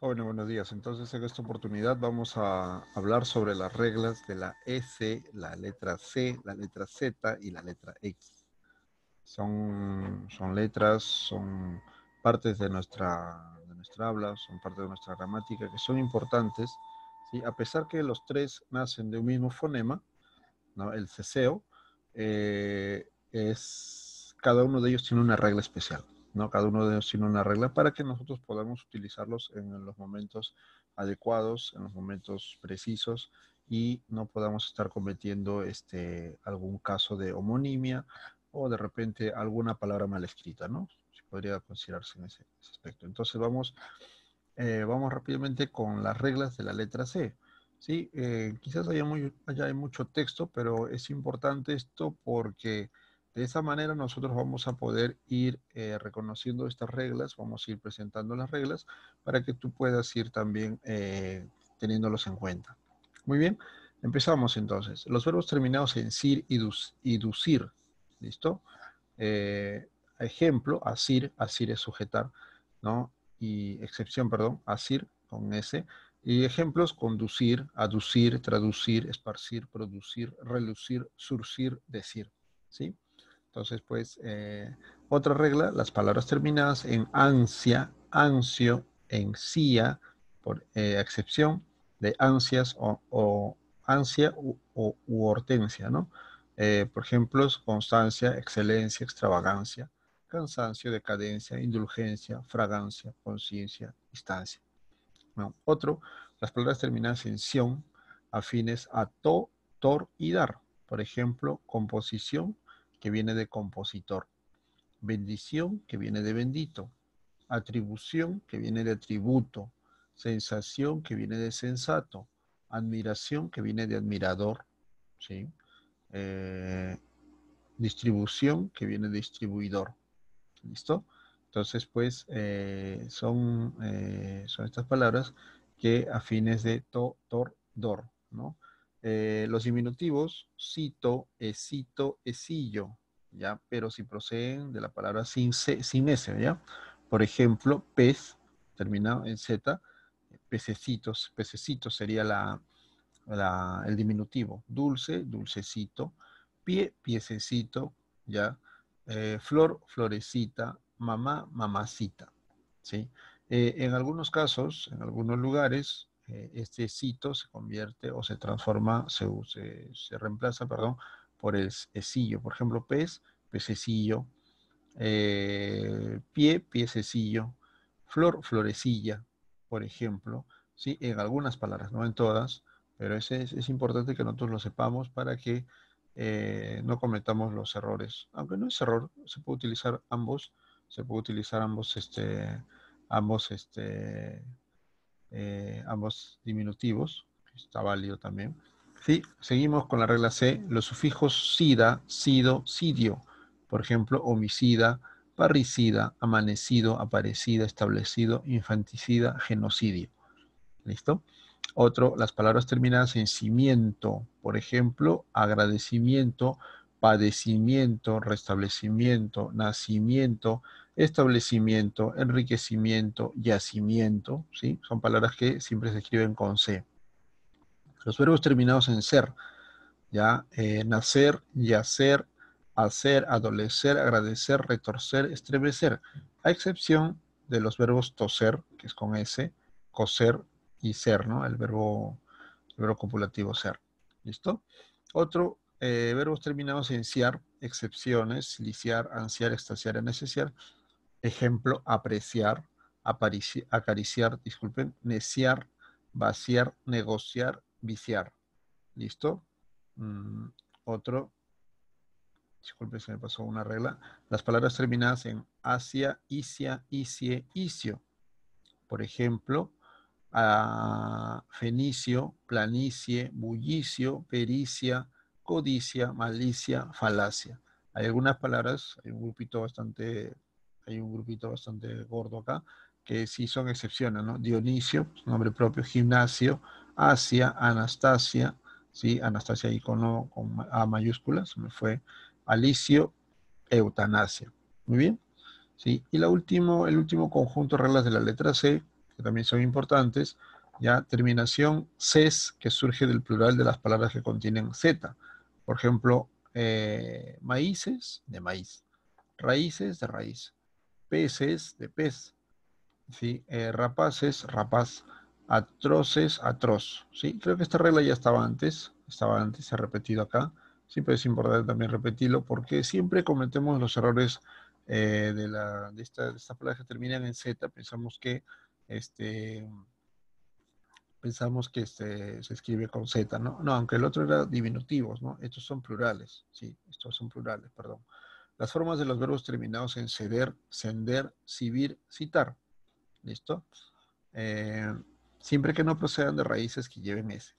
Jóvenes, buenos días. Entonces, en esta oportunidad vamos a hablar sobre las reglas de la S, la letra C, la letra Z y la letra X. Son letras, son partes de nuestra habla, son parte de nuestra gramática que son importantes, ¿sí? A pesar que los tres nacen de un mismo fonema, ¿no? El ceseo, cada uno de ellos tiene una regla especial, ¿no? Cada uno de ellos tiene una regla para que nosotros podamos utilizarlos en los momentos adecuados, en los momentos precisos y no podamos estar cometiendo algún caso de homonimia o de repente alguna palabra mal escrita, ¿no? Si podría considerarse en ese aspecto. Entonces vamos rápidamente con las reglas de la letra C. Sí, quizás haya mucho texto, pero es importante esto porque de esa manera nosotros vamos a poder ir reconociendo estas reglas, vamos a ir presentando las reglas para que tú puedas ir también teniéndolos en cuenta. Muy bien, empezamos entonces. Los verbos terminados en sir y ducir, ¿listo? Ejemplo, asir, asir es sujetar, ¿no? Y excepción, perdón, asir con S. Y ejemplos, conducir, aducir, traducir, esparcir, producir, relucir, surcir, decir, ¿sí? Entonces, pues, otra regla, las palabras terminadas en ansia, ansio, encía, por excepción de ansias o ansia u hortensia, ¿no? Por ejemplo, constancia, excelencia, extravagancia, cansancio, decadencia, indulgencia, fragancia, conciencia, instancia. ¿No? Otro, las palabras terminadas en ción, afines a to, tor y dar. Por ejemplo, composición, que viene de compositor. Bendición, que viene de bendito. Atribución, que viene de atributo. Sensación, que viene de sensato. Admiración, que viene de admirador. ¿Sí? Eh, distribución, que viene de distribuidor. ¿Listo? Entonces, pues, son estas palabras que afines de to, tor, dor, ¿no? Los diminutivos, cito, esito, esillo, ¿ya? Pero si proceden de la palabra sin S, ¿ya? Por ejemplo, pez, terminado en Z, pececitos, pececitos sería el diminutivo. Dulce, dulcecito. Pie, piececito, ¿ya? Flor, florecita. Mamá, mamacita, ¿sí? En algunos casos, en algunos lugares, este cito se convierte o se transforma, se reemplaza, perdón, por el esillo. Por ejemplo, pez, pececillo. Pie, piececillo. Flor, florecilla, por ejemplo, ¿sí? En algunas palabras, no en todas, pero es importante que nosotros lo sepamos para que no cometamos los errores. Aunque no es error, se puede utilizar ambos, se puede utilizar ambos, ambos diminutivos, está válido también. Sí, seguimos con la regla C, los sufijos sida, sido, sidio, por ejemplo, homicida, parricida, amanecido, aparecida, establecido, infanticida, genocidio. ¿Listo? Otro, las palabras terminadas en cimiento, por ejemplo, agradecimiento, padecimiento, restablecimiento, nacimiento, establecimiento, enriquecimiento, yacimiento, ¿sí? Son palabras que siempre se escriben con C. Los verbos terminados en ser, ¿ya? Nacer, yacer, hacer, adolecer, agradecer, retorcer, estremecer, a excepción de los verbos toser, que es con S, coser y ser, ¿no? El verbo copulativo ser. ¿Listo? Otro, verbos terminados en ciar, excepciones, liciar, ansiar, extasiar, anestesiar. Ejemplo, apreciar, acariciar, disculpen, neciar, vaciar, negociar, viciar. ¿Listo? Mm, otro, disculpe, se me pasó una regla. Las palabras terminadas en asia, isia, isie, isio. Por ejemplo, fenicio, planicie, bullicio, pericia, codicia, malicia, falacia. Hay algunas palabras, hay un grupito bastante gordo acá, que sí son excepciones, ¿no? Dionisio, nombre propio, gimnasio, Asia, Anastasia, ¿sí? Anastasia icono con A mayúscula, se me fue, Alicio, eutanasia. Muy bien, ¿sí? Y el último conjunto de reglas de la letra C que también son importantes. Ya, terminación ces, que surge del plural de las palabras que contienen z. Por ejemplo, maíces, de maíz. Raíces, de raíz. Peces, de pez. ¿Sí? Rapaces, rapaz. Atroces, atroz. ¿Sí? Creo que esta regla ya estaba antes, se ha repetido acá. Siempre es importante también repetirlo porque siempre cometemos los errores de estas palabras que terminan en Z. Pensamos que se escribe con Z, ¿no? No, aunque el otro era diminutivos, ¿no? Estos son plurales, sí, estos son plurales, perdón. Las formas de los verbos terminados en ceder, sender, cibir, citar. ¿Listo? Eh, Siempre que no procedan de raíces que lleven S.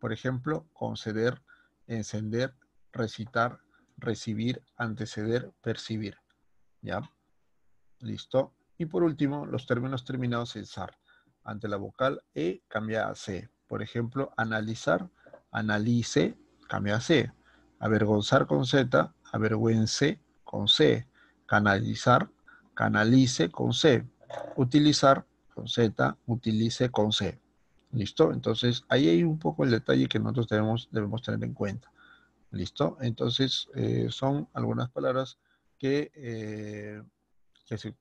Por ejemplo, conceder, encender, recitar, recibir, anteceder, percibir. ¿Ya? ¿Listo? Y por último, los términos terminados en SAR. Ante la vocal E cambia a C. Por ejemplo, analizar, analice, cambia a C. Avergonzar con Z, avergüence con C. Canalizar, canalice con C. Utilizar con Z, utilice con C. ¿Listo? Entonces, ahí hay un poco el detalle que nosotros debemos tener en cuenta. ¿Listo? Entonces, son algunas palabras que se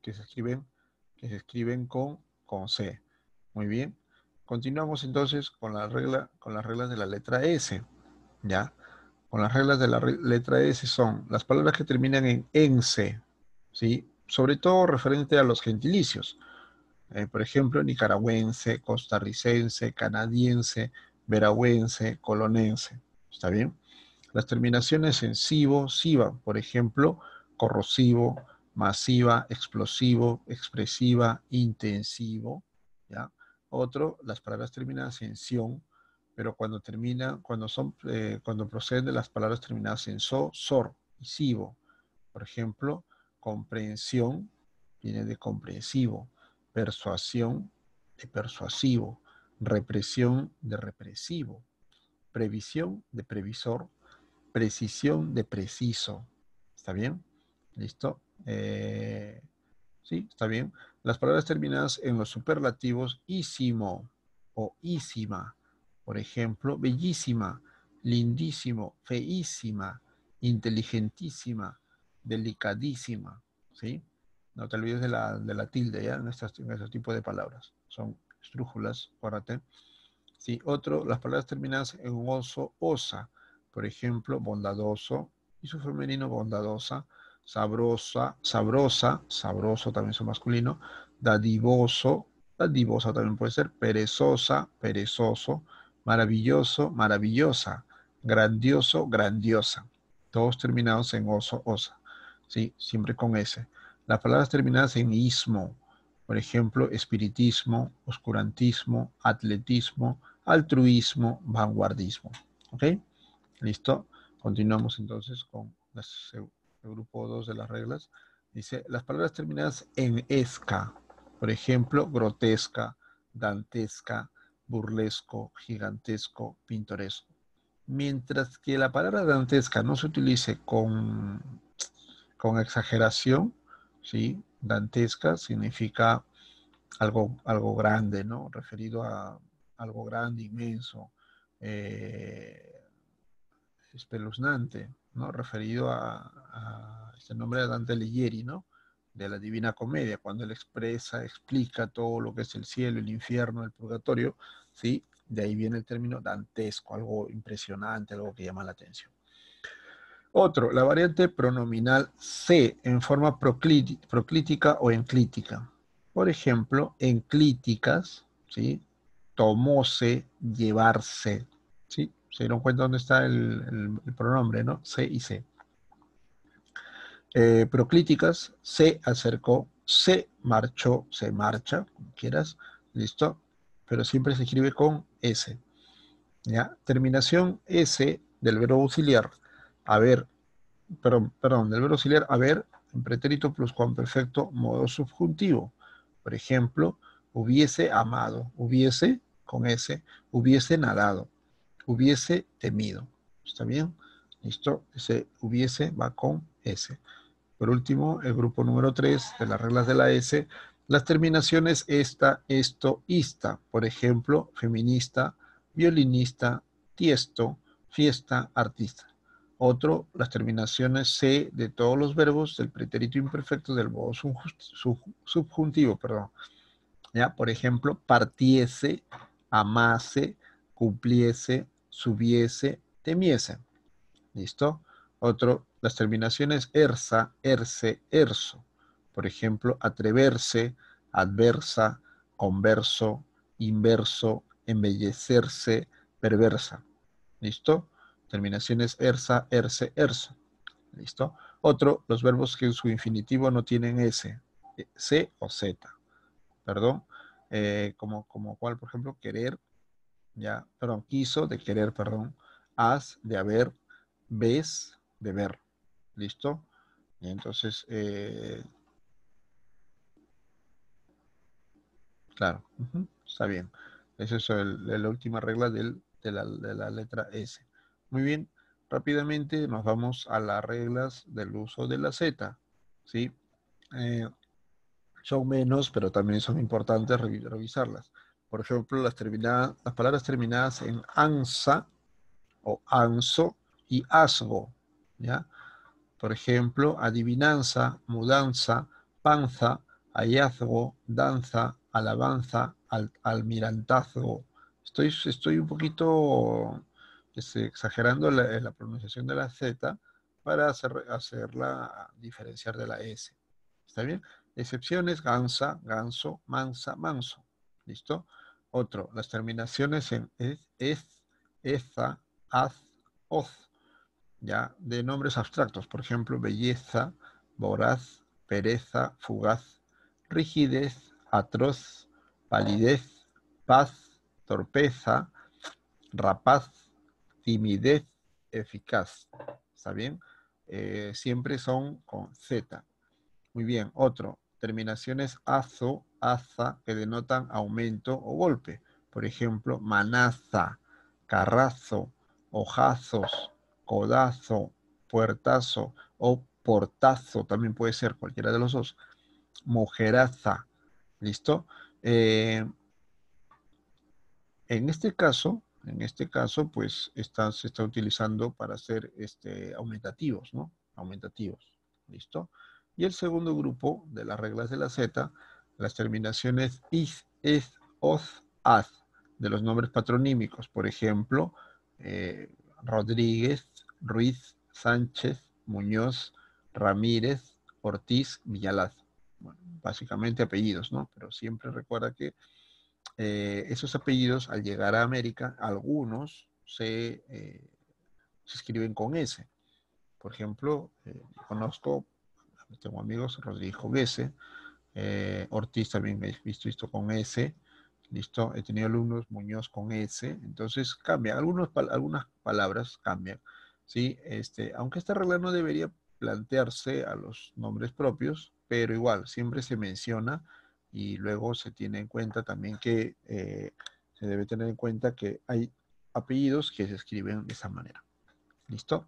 escriben con C. Muy bien. Continuamos entonces con las reglas de la letra S. ¿Ya? Con las reglas de la letra S son las palabras que terminan en ense, ¿sí? Sobre todo referente a los gentilicios. Por ejemplo, nicaragüense, costarricense, canadiense, veragüense, colonense. ¿Está bien? Las terminaciones en sivo, siva, por ejemplo, corrosivo, masiva, explosivo, expresiva, intensivo, ¿ya? Otro, las palabras terminadas en sion, pero cuando proceden de las palabras terminadas en so, sor y sivo. Por ejemplo, comprensión viene de comprensivo, persuasión de persuasivo, represión de represivo, previsión de previsor, precisión de preciso. ¿Está bien? ¿Listo? Sí, está bien. Las palabras terminadas en los superlativos ísimo o ísima. Por ejemplo, bellísima, lindísimo, feísima, inteligentísima, delicadísima. ¿Sí? No te olvides de la tilde, ¿ya? En estos tipos de palabras. Son estrújulas, acuérdate. Sí, otro, las palabras terminadas en oso, osa. Por ejemplo, bondadoso y su femenino bondadosa, sabrosa, sabrosa, sabroso también su masculino, dadivoso, dadivosa también puede ser, perezosa, perezoso, maravilloso, maravillosa, grandioso, grandiosa. Todos terminados en oso, osa. Sí, siempre con S. Las palabras terminadas en ismo, por ejemplo, espiritismo, oscurantismo, atletismo, altruismo, vanguardismo. ¿Ok? ¿Listo? Continuamos entonces con el grupo 2 de las reglas. Dice, las palabras terminadas en esca, por ejemplo, grotesca, dantesca, burlesco, gigantesco, pintoresco. Mientras que la palabra dantesca no se utilice con exageración, ¿sí? Dantesca significa algo grande, ¿no? Referido a algo grande, inmenso, eh, espeluznante, ¿no? Referido a este nombre de Dante Alighieri, ¿no? De la Divina Comedia, cuando él explica todo lo que es el cielo, el infierno, el purgatorio, ¿sí? De ahí viene el término dantesco, algo impresionante, algo que llama la atención. Otro, la variante pronominal se en forma proclítica o enclítica. Por ejemplo, enclíticas, ¿sí? Tomóse, llevarse, ¿sí? Se dieron cuenta dónde está el pronombre, ¿no? Se y se. Proclíticas, se acercó, se marchó, se marcha, como quieras, ¿listo? Pero siempre se escribe con S, ¿ya? Terminación S del verbo auxiliar, haber, perdón, del verbo auxiliar haber en pretérito pluscuamperfecto modo subjuntivo. Por ejemplo, hubiese amado, hubiese con S, hubiese nadado, hubiese temido. ¿Está bien? ¿Listo? Ese hubiese va con S. Por último, el grupo número 3 de las reglas de la S Las terminaciones esta, esto, ista. Por ejemplo, feminista, violinista, tiesto, fiesta, artista. Otro, las terminaciones C de todos los verbos del pretérito imperfecto del modo subjuntivo, perdón. ¿Ya? Por ejemplo, partiese, amase, cumpliese, subiese, temiese. ¿Listo? Otro, las terminaciones ersa, erse, erso. Por ejemplo, atreverse, adversa, converso, inverso, embellecerse, perversa. ¿Listo? Terminaciones ersa, erse, erso. ¿Listo? Otro, los verbos que en su infinitivo no tienen S, C o Z. Perdón. Como cual, por ejemplo, querer, ya, perdón, quiso, de querer, perdón. Has, de haber, ves, de ver. ¿Listo? Y entonces, claro, está bien. Esa es la última regla de la letra S. Muy bien, rápidamente nos vamos a las reglas del uso de la Z. ¿Sí? Eh, Son menos, pero también son importantes revisarlas. Por ejemplo, las palabras terminadas en ansa o anso y asgo. ¿Ya? Por ejemplo, adivinanza, mudanza, panza, hallazgo, danza, alabanza, almirantazgo. Estoy un poquito exagerando la pronunciación de la Z para hacerla diferenciar de la S. ¿Está bien? Excepciones, gansa, ganso, mansa, manso. ¿Listo? Otro, las terminaciones en es, eza, az, oz, ya, de nombres abstractos, por ejemplo, belleza, voraz, pereza, fugaz, rigidez, atroz, palidez, paz, torpeza, rapaz, timidez, eficaz. ¿Está bien? Siempre son con Z. Muy bien, otro, terminaciones azo, aza, que denotan aumento o golpe. Por ejemplo, manaza, carrazo, hojazos, codazo, puertazo o portazo, también puede ser cualquiera de los dos. Mojeraza, ¿listo? Eh, en este caso, pues se está utilizando para hacer aumentativos, ¿no? Aumentativos, ¿listo? Y el segundo grupo de las reglas de la Z, las terminaciones is, es, os, az, de los nombres patronímicos, por ejemplo, Rodríguez, Ruiz, Sánchez, Muñoz, Ramírez, Ortiz, Villalaz. Bueno, básicamente apellidos, ¿no? Pero siempre recuerda que esos apellidos, al llegar a América, algunos se escriben con S. Por ejemplo, tengo amigos, Rodrigo Gese, Ortiz también he visto esto con S, listo, he tenido alumnos Muñoz con S, entonces cambia, algunas palabras cambian, ¿sí? Aunque esta regla no debería plantearse a los nombres propios, pero igual, siempre se menciona y luego se tiene en cuenta también que se debe tener en cuenta que hay apellidos que se escriben de esa manera, ¿listo?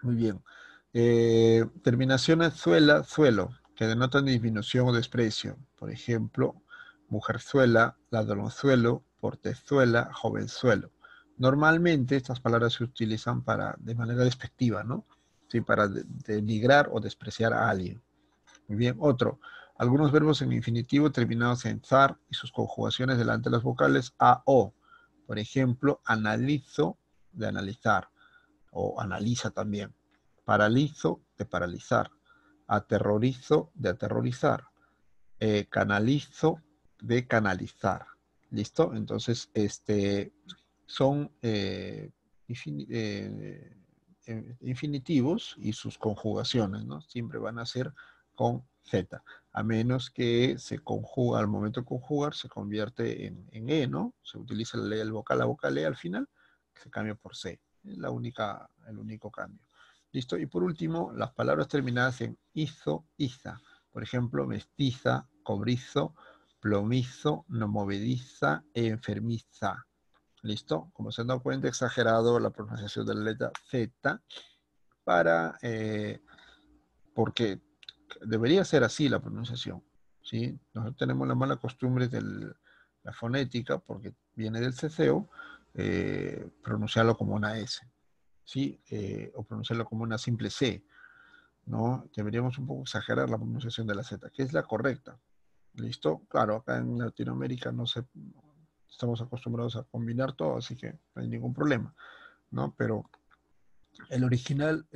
Muy bien. Terminaciones suela, suelo, que denotan disminución o desprecio. Por ejemplo, mujerzuela, ladronzuelo, portezuela, jovenzuelo. Normalmente estas palabras se utilizan de manera despectiva, ¿no? Sí, para denigrar o despreciar a alguien. Muy bien. Otro. Algunos verbos en infinitivo terminados en zar y sus conjugaciones delante de las vocales a o. Por ejemplo, analizo, de analizar, o analiza también. Paralizo, de paralizar. Aterrorizo, de aterrorizar. Canalizo, de canalizar. ¿Listo? Entonces, son infinitivos y sus conjugaciones, ¿no? Siempre van a ser con Z, a menos que se conjuga, al momento de conjugar, se convierte en E, ¿no? Se utiliza la vocal E al final, se cambia por C. Es el único cambio. ¿Listo? Y por último, las palabras terminadas en izo, iza. Por ejemplo, mestiza, cobrizo, plomizo, no movediza e enfermiza. ¿Listo? Como se han dado cuenta, he exagerado la pronunciación de la letra Z porque debería ser así la pronunciación. ¿sí? Nosotros tenemos la mala costumbre de la fonética, porque viene del ceceo, pronunciarlo como una S, ¿sí? O pronunciarlo como una simple C, ¿no? Deberíamos un poco exagerar la pronunciación de la Z, que es la correcta. ¿Listo? Claro, acá en Latinoamérica estamos acostumbrados a combinar todo, así que no hay ningún problema, ¿no? Pero el original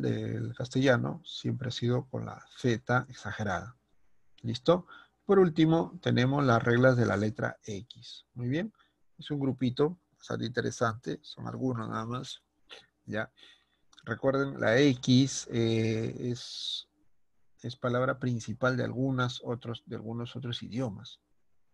del castellano siempre ha sido con la Z exagerada. ¿Listo? Por último, tenemos las reglas de la letra X. Muy bien. Es un grupito bastante interesante. Son algunos nada más. ¿Ya? Recuerden, la X es palabra principal de algunos otros idiomas.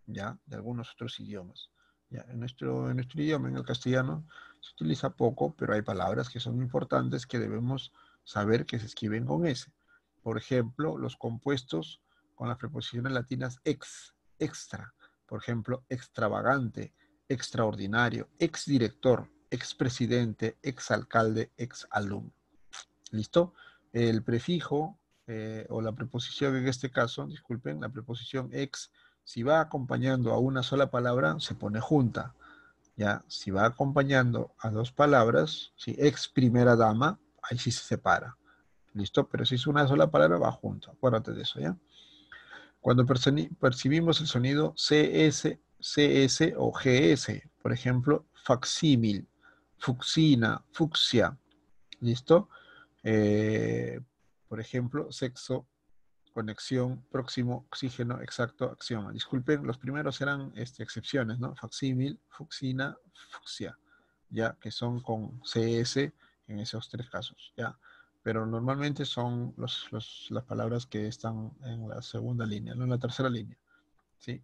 ¿Ya? De algunos otros idiomas. ¿Ya? En nuestro idioma, en el castellano, se utiliza poco, pero hay palabras que son importantes que debemos saber que se escriben con S. Por ejemplo, los compuestos con las preposiciones latinas extra. Por ejemplo, extravagante, extraordinario, exdirector, expresidente, exalcalde, exalumno. ¿Listo? El prefijo o la preposición en este caso, disculpen, la preposición ex, si va acompañando a una sola palabra, se pone junta. ¿Ya? Si va acompañando a dos palabras, si ex primera dama, ahí sí se separa. ¿Listo? Pero si es una sola palabra, va junto. Acuérdate de eso, ¿ya? Cuando percibimos el sonido CS, CS o GS, por ejemplo, facsímil, fucsina, fucsia, ¿listo? Eh, por ejemplo, sexo, conexión, próximo, oxígeno, exacto, axioma. Disculpen, los primeros eran excepciones, ¿no? Facsímil, fucsina, fucsia, ya, que son con CS en esos tres casos, ya. Pero normalmente son las palabras que están en la segunda línea, no en la tercera línea, ¿sí?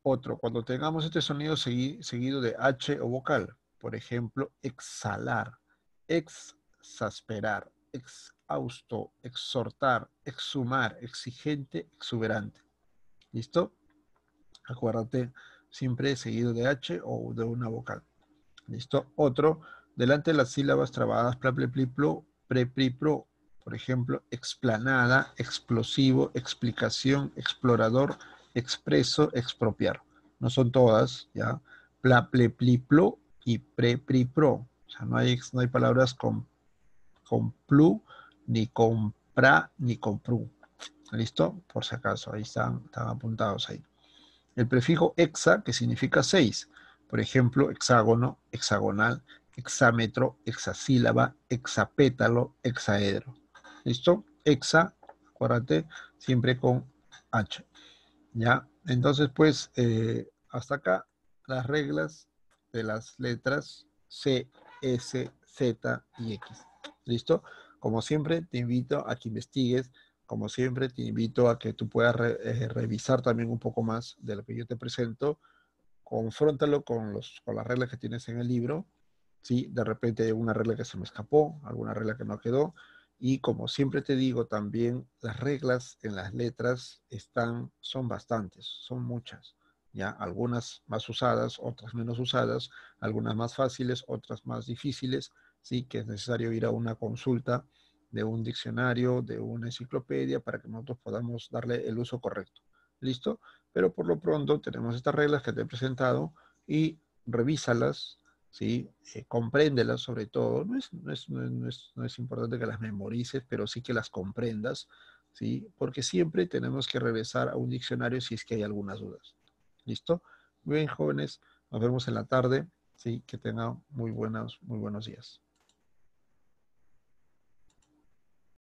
Otro, cuando tengamos este sonido seguido de H o vocal, por ejemplo, exhalar, exasperar, exhausto, exhortar, exhumar, exigente, exuberante. ¿Listo? Acuérdate, siempre seguido de H o de una vocal. ¿Listo? Otro, delante de las sílabas trabadas, pla, ple, pli, plo, pre, pri, pro. Por ejemplo, explanada, explosivo, explicación, explorador, expreso, expropiar. No son todas, ¿ya? Pla, ple, pli, plo y pre, pri, pro. O sea, no hay palabras con plu, ni con pra, ni con pru. ¿Listo? Por si acaso, ahí están apuntados ahí. El prefijo hexa, que significa 6. Por ejemplo, hexágono, hexagonal, hexámetro, hexasílaba, hexapétalo, hexaedro. ¿Listo? Hexa, acuérdate, siempre con H. ¿Ya? Entonces, pues, hasta acá las reglas de las letras C, S, Z y X. ¿Listo? Como siempre, te invito a que investigues. Como siempre, te invito a que tú puedas revisar también un poco más de lo que yo te presento. Confróntalo con las reglas que tienes en el libro. ¿Sí? De repente hay una regla que se me escapó, alguna regla que no quedó. Y como siempre te digo, también las reglas en las letras son bastantes, son muchas. ¿Ya? Algunas más usadas, otras menos usadas, algunas más fáciles, otras más difíciles. Sí, que es necesario ir a una consulta de un diccionario, de una enciclopedia, para que nosotros podamos darle el uso correcto. ¿Listo? Pero por lo pronto tenemos estas reglas que te he presentado y revísalas, ¿sí? Compréndelas sobre todo. No es importante que las memorices, pero sí que las comprendas, ¿sí? Porque siempre tenemos que regresar a un diccionario si es que hay algunas dudas. ¿Listo? Muy bien, jóvenes. Nos vemos en la tarde. Sí, que tengan muy buenos días.